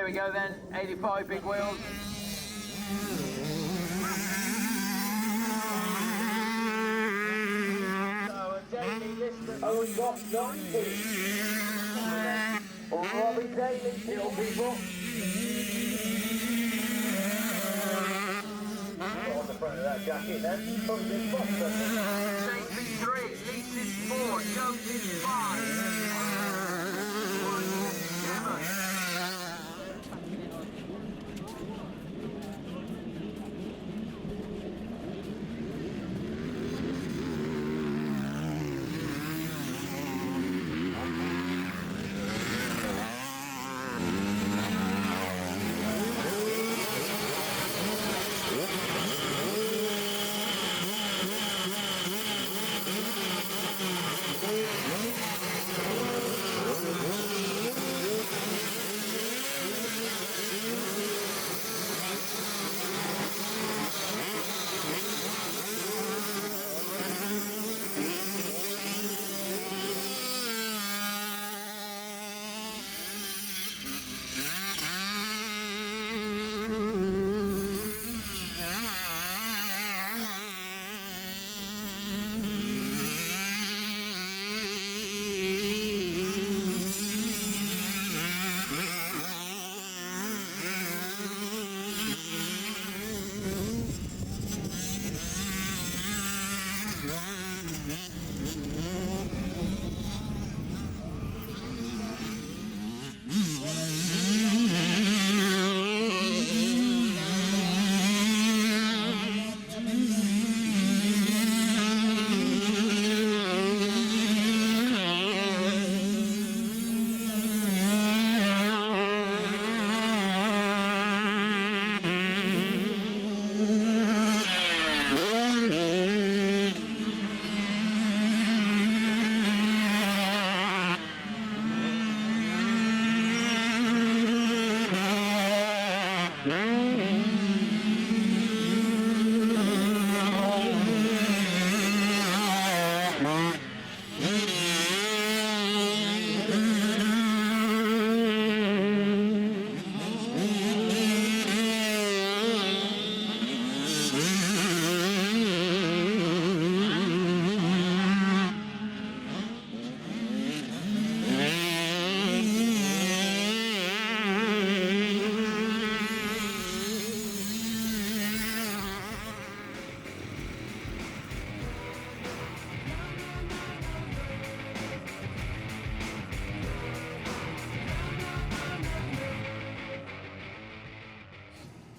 we go then, 85 big wheels. So a daily list of only got 90. Robbie Daly, little people. On the front of that jacket then, from this bottom. Safety 3, Lee's 4, Jones is 5. 1 7.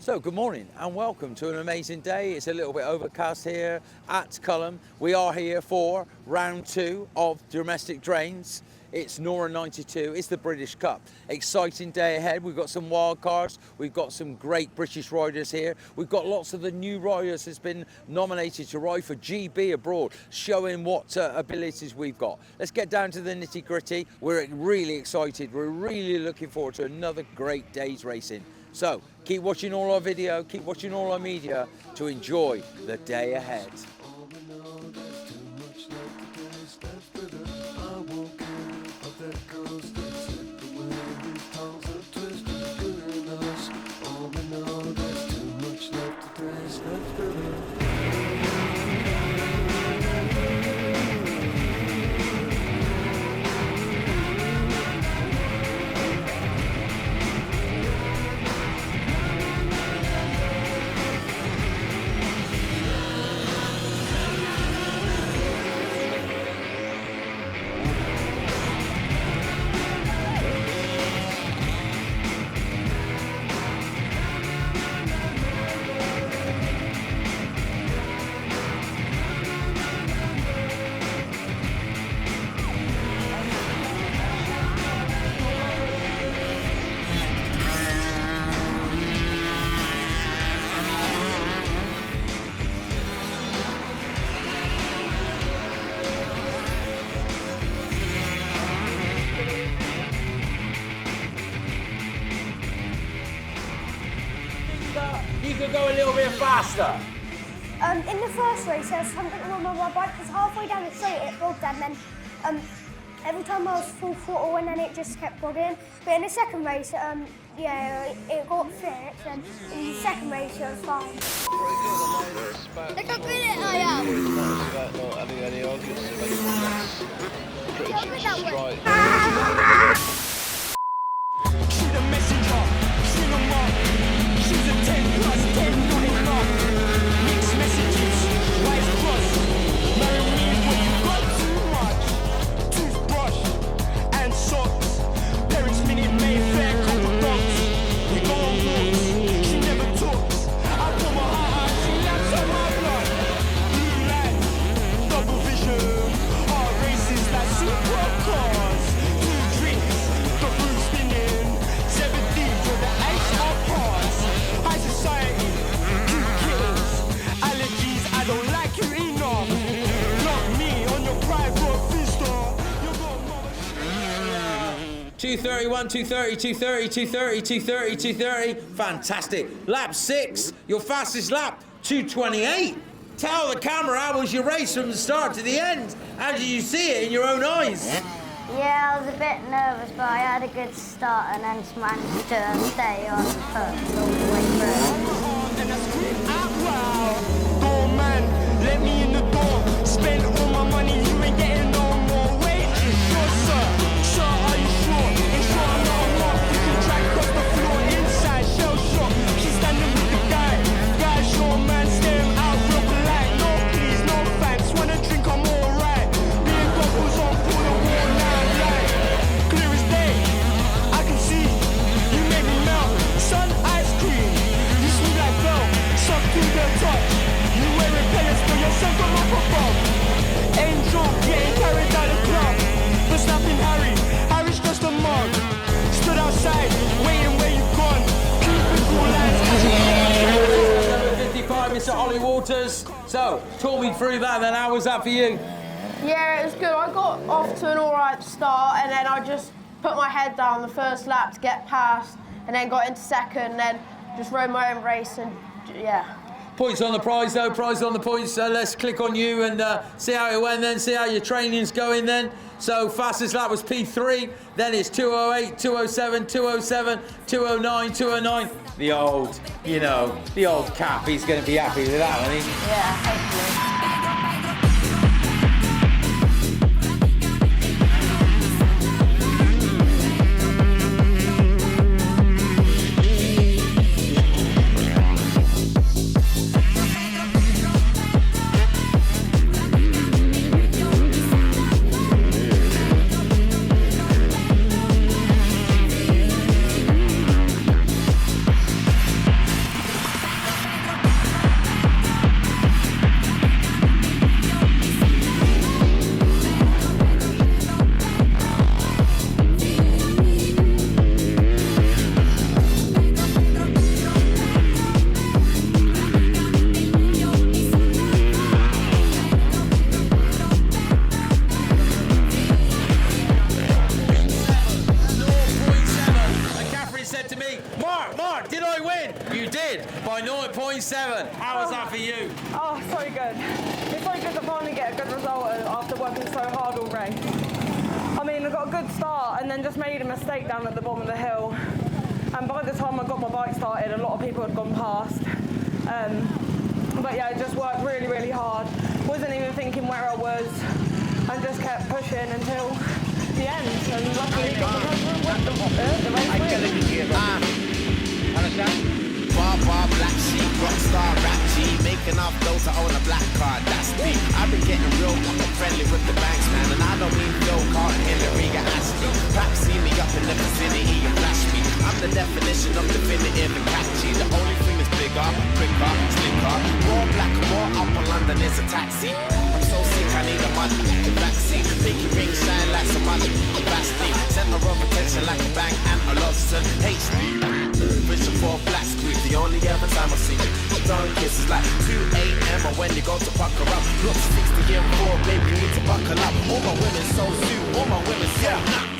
So good morning and welcome to an amazing day. It's a little bit overcast here at Culham. We are here for round 2 of domestic drains. It's NORA92, it's the British Cup. Exciting day ahead. We've got some wild cards, we've got some great British riders here. We've got lots of the new riders that's been nominated to ride for GB abroad, showing what abilities we've got. Let's get down to the nitty gritty. We're really excited. We're really looking forward to another great day's racing. So keep watching all our video, keep watching all our media to enjoy the day ahead. You could go a little bit faster. In the first race, there was something wrong with my bike because halfway down the straight it bogged, and then every time I was full throttle and then it just kept bogging. But in the second race, yeah, it got fixed, and in the second race it was fine. Look how good I am. About not having any arguments with anyone, that's pretty Tell me that one. right. She's a messenger, string 'em up. She's a 10 plus 10, not enough. Mixed messages, wise cross. Marry me when you got too much. Toothbrush and socks. Parents minute Mayfair, couple dogs. We go on walks, she never talks. I put my heart out, she laps on my blood. Blue lights, double vision. Heart races like supercars. 2 drinks, the room spinning. 17 for the ice up hearts. High society, 2 kills. Allergies, I don't like you enough. Lock me on your private vista. You got mother 231, 230, 230, 230, 230, 230. Fantastic. Lap 6, your fastest lap, 228. Tell the camera, how was your race from the start to the end? How did you see it in your own eyes? Yeah, I was a bit nervous, but I had a good start and then managed to stay on foot all the way through. and I scream out loud. Doorman, let me in the door. Spend all my money, you ain't getting no more wages. Sure, sir. Sir, are you sure? Ensure I'm not a walk. You can track across the floor inside. Shell shock. She's standing with the guy. Guy, sure, man, staring out real polite. No, please, no thanks. Wanna drink, I'm alright. Being goggles on, pull the wall line light. Clear as day. I can see you made me melt. Sun ice cream. You smooth like bell. Soft to the touch. You wearing pellets for yourself from up above. Angel getting carried down the club. The snapping Harry. Harry's just a mug. Stood outside, waiting where you gone. Cubicle lines catching Number 55, Mr. Ollie Waters. So, talk me through that then. How was that for you? Yeah, it was good. I got off to an alright start, and then I just put my head down the first lap to get past, and then got into second, and then just rode my own race, and yeah. Points on the prize though, prize on the points. So let's click on you and see how it went then, see how your training's going then. So fastest lap was P3, then it's 208, 207, 207, 209, 209. The old, you know, the old cap, he's going to be happy with that, isn't he? Yeah, hopefully. Mark, did I win? You did, by 0.7. How was that for you? Oh, so good. It's so good to finally get a good result after working so hard all race. I mean, I got a good start and then just made a mistake down at the bottom of the hill. And by the time I got my bike started, a lot of people had gone past. But yeah, I just worked really, really hard. Wasn't even thinking where I was and just kept pushing until the end. And luckily got the race win. Bar, black sheep, rockstar, rap G, making up those to own a black card, that's me. I've been getting real friendly with the banks, man, and I don't mean Phil Carton, Hillary, or Ashley. Perhaps see me up in the vicinity and flash me. I'm the definition of definitive and catchy. The only thing that's bigger, quicker, slicker, more black, more up on London is a taxi. I'm so sick, I need a money, the vaccine. Pinky ring shine like some money, the Vaseline. Center of attention like a bank and a Lobson. HD. Vision for a black screen, the only ever time I see you. Throwing kisses like 2 a.m. or when you go to pucker up. Look 60 and 4, baby, you need to buckle up. All my women so soon, all my women so nuts.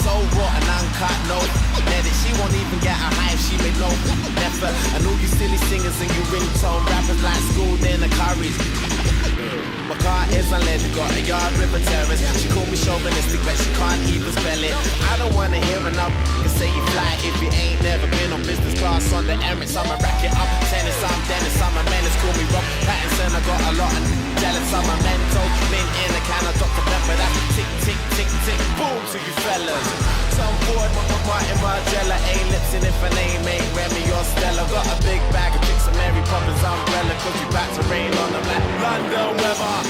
So raw and uncut, no edit. She won't even get a high if she made no effort. And all you silly singers and you ringtone rappers like school dinner curries. My car is unleaded, got a yard with a terrace. She called me chauvinistic, but she can't even spell it. I don't wanna hear enough can say you fly if you ain't never been on business class on the Emirates. I'm a racket, I'm tennis, I'm Dennis, I'm a menace. Call me Rob Pattinson, I got a lot of jealous. I'm a mental, mint in a can of Dr. Pepper. That's tick, tick, tick, tick, boom to you fellas. Some board, Martin Margiela, ain't lipsing if her name ain't Remy or Stella. Got a big bag of tricks of Mary Poppins umbrella, cause we back to rain on the black London weather.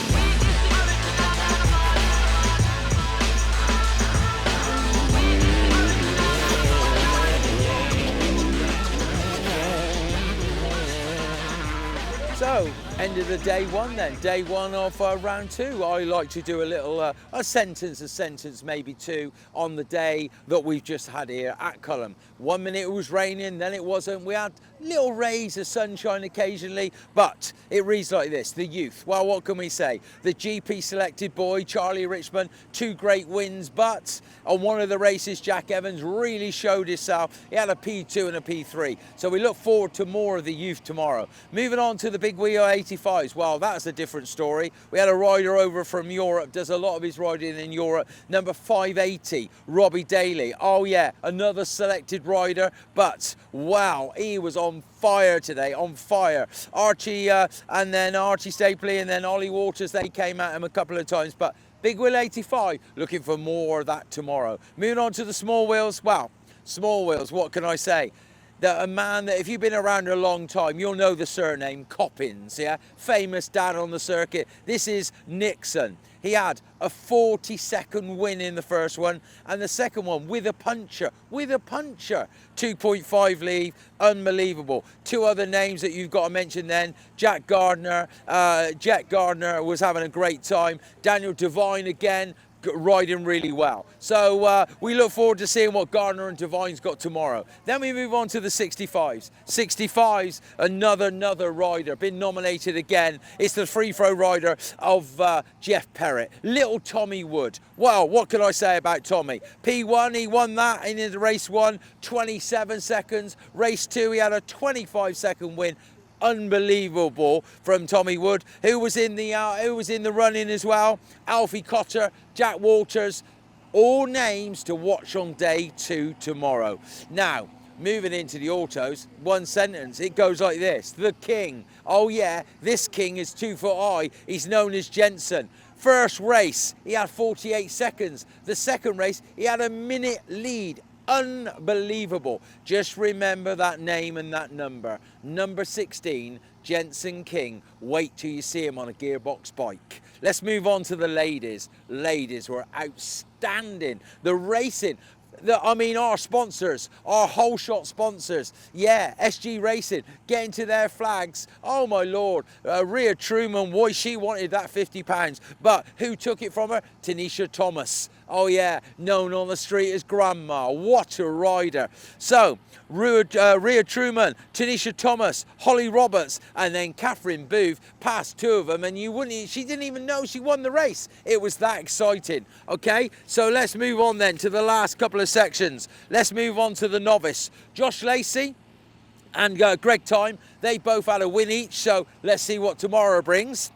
So, end of the day one then, day one of round two. I like to do a little, a sentence, maybe two, on the day that we've just had here at Culham. 1 minute it was raining, then it wasn't. We had little rays of sunshine occasionally, but it reads like this, the youth. Well, what can we say? The GP selected boy, Charlie Richmond, 2 great wins, but on one of the races, Jack Evans really showed himself. He had a P2 and a P3. So we look forward to more of the youth tomorrow. Moving on to the big wheel 85s. Well, that's a different story. We had a rider over from Europe, does a lot of his riding in Europe, number 580, Robbie Daly. Oh yeah, another selected rider, but wow, he was on fire today, on fire. Archie and then Archie Stapley and then Ollie Waters, they came at him a couple of times, but big wheel 85, looking for more of that tomorrow. Moving on to the small wheels. Well, small wheels, what can I say? That a man that if you've been around a long time, you'll know the surname Coppins, yeah? Famous dad on the circuit. This is Nixon. He had a 40-second win in the first one, and the second one with a puncher, 2.5 lead, unbelievable. 2 other names that you've got to mention then, Jack Gardner, Jet Gardner was having a great time, Daniel Devine again, riding really well. So we look forward to seeing what Gardner and Devine's got tomorrow. Then we move on to the 65s. 65s, another rider, been nominated again. It's the free throw rider of Jeff Perrott, little Tommy Wood. Well, what can I say about Tommy? P1, he won that in the race 1, 27 seconds. Race 2, he had a 25-second win. Unbelievable from Tommy Wood, who was in the running as well. Alfie Cotter, Jack Walters, all names to watch on day 2 tomorrow. Now, moving into the autos, one sentence, it goes like this: the king. Oh yeah, this king is 2 foot high. He's known as Jensen. First race, he had 48 seconds. The second race, he had a minute lead. Unbelievable. Just remember that name and that number. Number 16, Jensen King. Wait till you see him on a gearbox bike. Let's move on to the ladies. Ladies were outstanding. The racing. Our sponsors, our whole shot sponsors, yeah, SG Racing, getting to their flags. Oh my Lord, Rhea Truman, boy, she wanted that £50, but who took it from her? Tanisha Thomas. Oh yeah, known on the street as Grandma. What a rider. So, Rhea Truman, Tanisha Thomas, Holly Roberts, and then Catherine Booth passed 2 of them, and she didn't even know she won the race. It was that exciting. Okay, so let's move on then to the last couple of sections. Let's move on to the novice. Josh Lacey and Greg Time, they both had a win each, so let's see what tomorrow brings.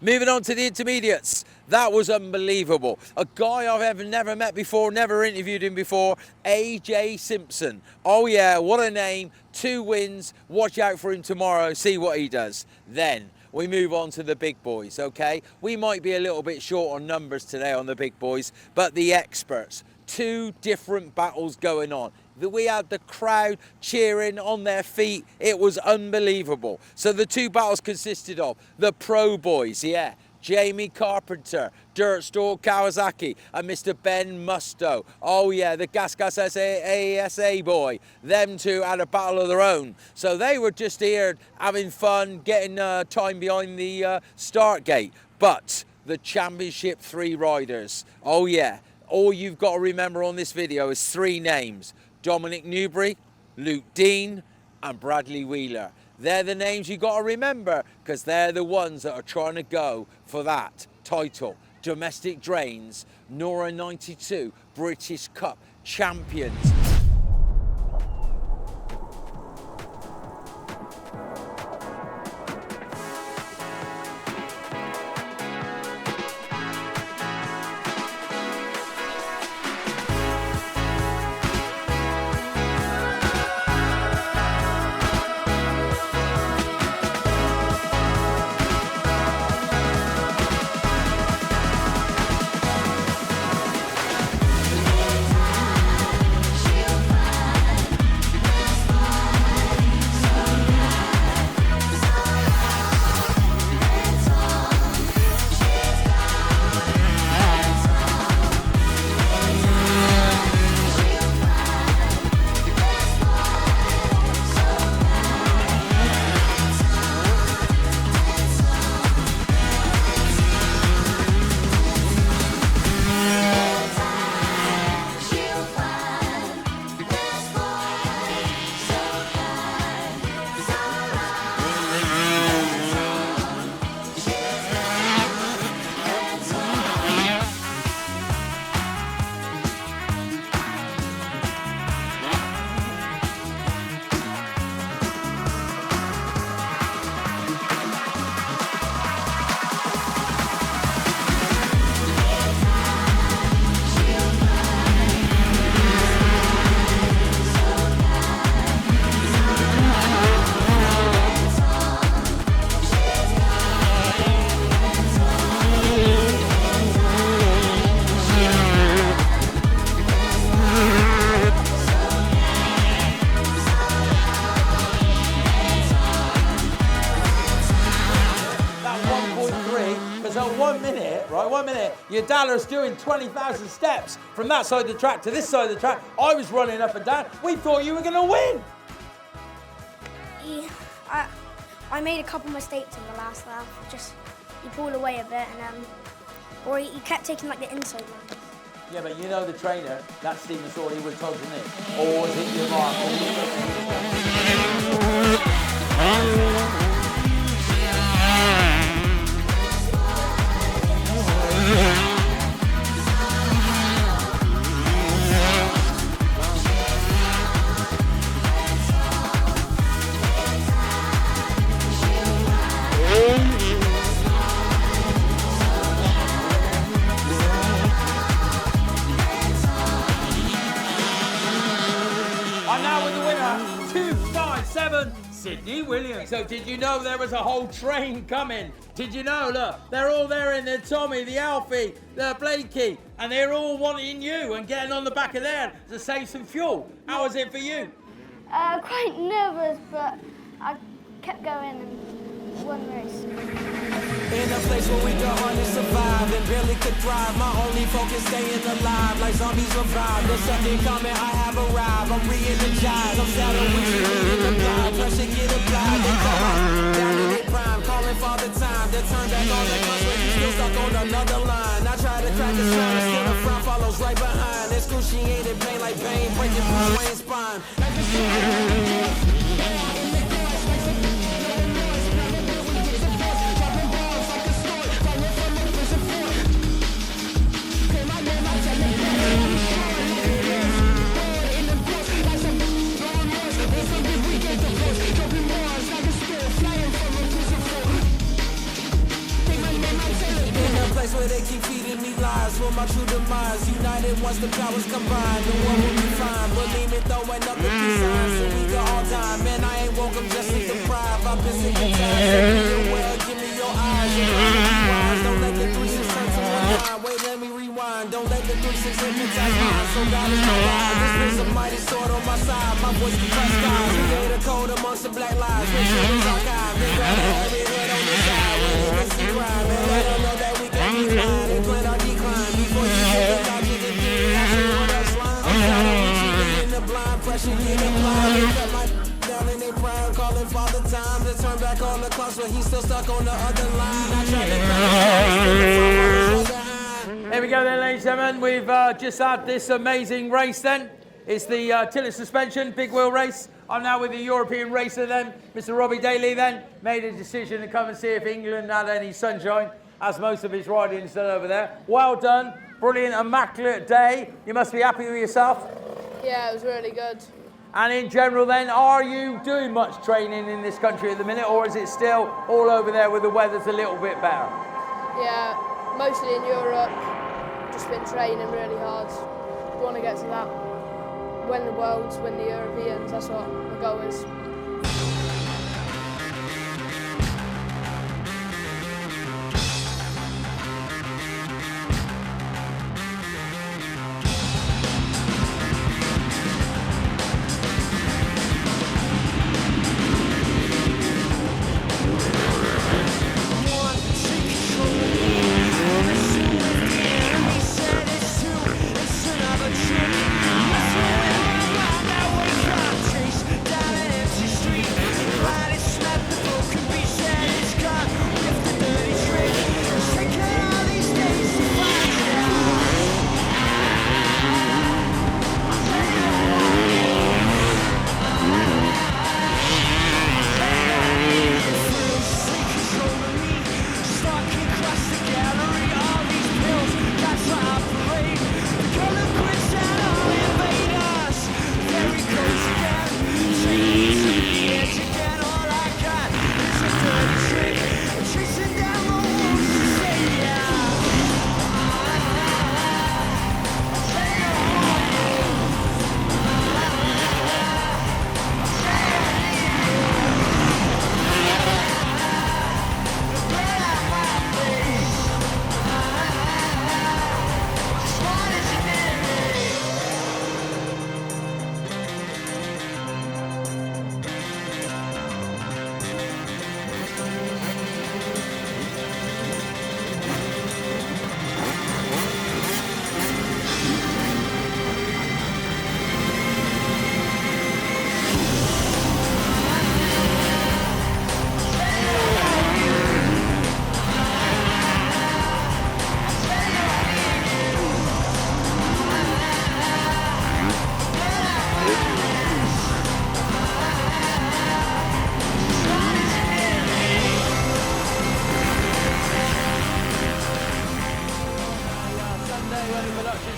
Moving on to the intermediates. That was unbelievable. A guy I've never met before, never interviewed him before, AJ Simpson. Oh yeah, what a name. 2 wins. Watch out for him tomorrow. See what he does. Then we move on to the big boys, okay? We might be a little bit short on numbers today on the big boys, but the experts. 2 different battles going on. We had the crowd cheering on their feet. It was unbelievable. So the 2 battles consisted of the pro boys, yeah. Jamie Carpenter, Dirt Store Kawasaki, and Mr. Ben Musto. Oh yeah, the Gas ASA boy. Them 2 had a battle of their own. So they were just here having fun, getting time behind the start gate. But the Championship 3 riders, oh yeah, all you've got to remember on this video is 3 names. Dominic Newbury, Luke Dean, and Bradley Wheeler. They're the names you got to remember, because they're the ones that are trying to go for that title. Domestic Drains NORA92 British Cup champions. Right, 1 minute, your Dallas doing 20,000 steps from that side of the track to this side of the track. I was running up and down. We thought you were going to win. Yeah, I made a couple mistakes in the last lap. He pulled away a bit, and or he kept taking like the inside line. Yeah, but you know the trainer, that's Stephen Sawyer, he would have told you this. Or was it your mark? Sydney Williams. So did you know there was a whole train coming? Did you know? Look, they're all there in there, Tommy, the Alfie, the Blakey, and they're all wanting you and getting on the back of there to save some fuel. How was it for you? Quite nervous, but I kept going and won the race. In a place where we could hardly survive and barely could thrive. My only focus staying alive, like zombies revive. There's something coming, I have arrived. I'm re-energized, I'm saddled with you in the blind. Pressure get applied, they come down in their prime, calling for the time. They turn back on the clock, but you still stuck on another line. I try to crack the slime, still the front follows right behind. Excruciating pain like pain, breaking through Wayne's spine. Where they keep feeding me lies for my true demise. United once the powers combine, the world will be fine. Believe me, throwing up the peace signs so we go all time. Man, I ain't woke up just sleep deprived. I've been sick and tired. Take me well, give me your eyes. Don't let the 3-6 turn to one line. Wait, let me rewind. Don't let the 3-6 hypnotize mine. So God is my guide. This is a mighty sword on my side. My voice can crush skies. We lay the code amongst the black lives. Make sure it's archived. They got every head on the side. When they can see crime, man, let them know that we can decline. They plan our decline before you get the logic and do it. I see what that's line. I'm shouting with you in the blind. Pressure get applied. They cut my down in their prime. Calling Father Time to turn back on the clocks, but he's still stuck on the other line. I tried to Here we go then, ladies and gentlemen. We've just had this amazing race then. It's the tilt suspension, big wheel race. I'm now with the European racer then, Mr. Robbie Daly then. Made a decision to come and see if England had any sunshine. as most of his riding's done over there. Well done, brilliant, immaculate day. You must be happy with yourself. Yeah, it was really good. And in general then, are you doing much training in this country at the minute, or is it still all over there where the weather's a little bit better? Yeah, mostly in Europe. Just been training really hard. Want to get to that. Win the Worlds, win the Europeans, that's what the goal is.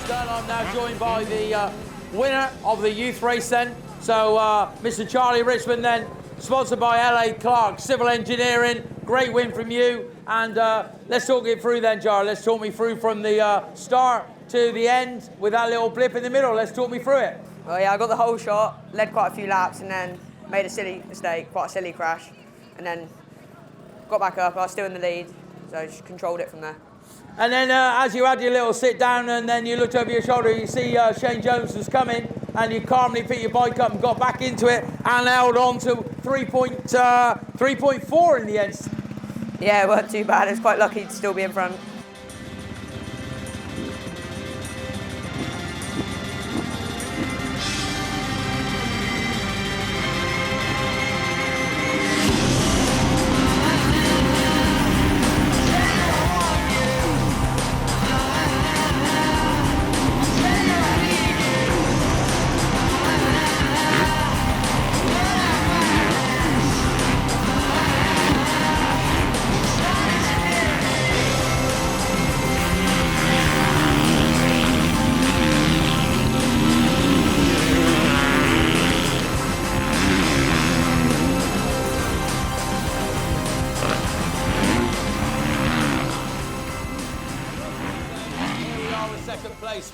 I'm now joined by the winner of the youth race then. So Mr. Charlie Richmond then, sponsored by LA Clark Civil Engineering. Great win from you. And let's talk it through then, Charlie. Let's talk me through from the start to the end with that little blip in the middle. Let's talk me through it. Well, yeah, I got the whole shot, led quite a few laps, and then made a silly mistake, quite a silly crash, and then got back up. I was still in the lead, so I just controlled it from there. And then as you had your little sit down and then you looked over your shoulder, you see Shane Jones was coming, and you calmly picked your bike up and got back into it and held on to 3.4 in the end. Yeah, it wasn't too bad. I was quite lucky to still be in front.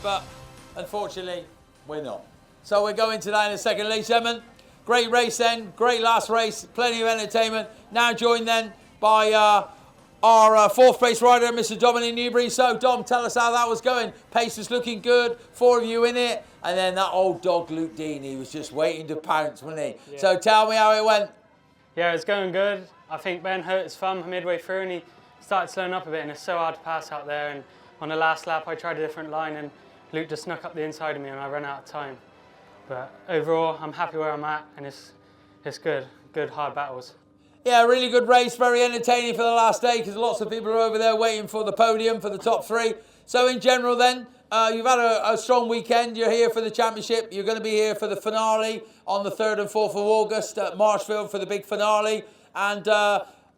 But unfortunately, we're not. So we're going to that in a second, ladies and gentlemen. Great race then, great last race, plenty of entertainment. Now joined then by our fourth place rider, Mr. Dominic Newbury. So Dom, tell us how that was going. Pace was looking good, 4 of you in it, and then that old dog Luke Dean, he was just waiting to pounce, wasn't he? Yeah. So tell me how it went. Yeah, it was going good. I think Ben hurt his thumb midway through and he started slowing up a bit, and it's so hard to pass out there. And on the last lap, I tried a different line and Luke just snuck up the inside of me and I ran out of time. But overall, I'm happy where I'm at, and it's good hard battles. Yeah, really good race, very entertaining for the last day because lots of people are over there waiting for the podium, for the top 3. So in general then, you've had a strong weekend. You're here for the championship. You're going to be here for the finale on the 3rd and 4th of August at Marshfield for the big finale. And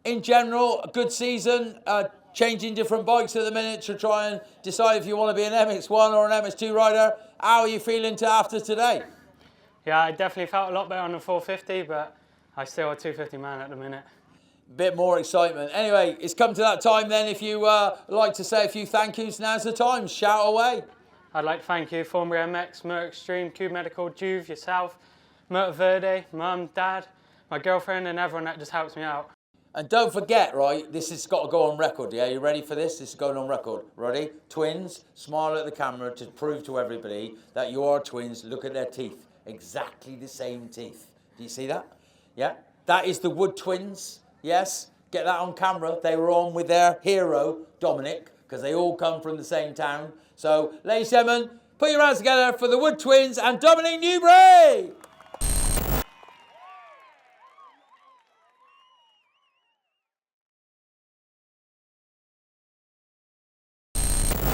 in general, a good season. changing different bikes at the minute to try and decide if you want to be an MX1 or an MX2 rider. How are you feeling after today? Yeah, I definitely felt a lot better on the 450, but I still a 250 man at the minute. Bit more excitement. Anyway, it's come to that time then. If you like to say a few thank yous, now's the time. Shout away. I'd like to thank you, Thornbury MX, Motor Extreme, Cube Medical, Juve, yourself, Motor Verde, Mum, Dad, my girlfriend, and everyone that just helps me out. And don't forget, right, this has got to go on record, yeah? You ready for this? This is going on record. Ready? Twins, smile at the camera to prove to everybody that you are twins. Look at their teeth. Exactly the same teeth. Do you see that? Yeah? That is the Wood twins. Yes? Get that on camera. They were on with their hero, Dominic, because they all come from the same town. So, ladies and gentlemen, put your hands together for the Wood twins and Dominic Newbury!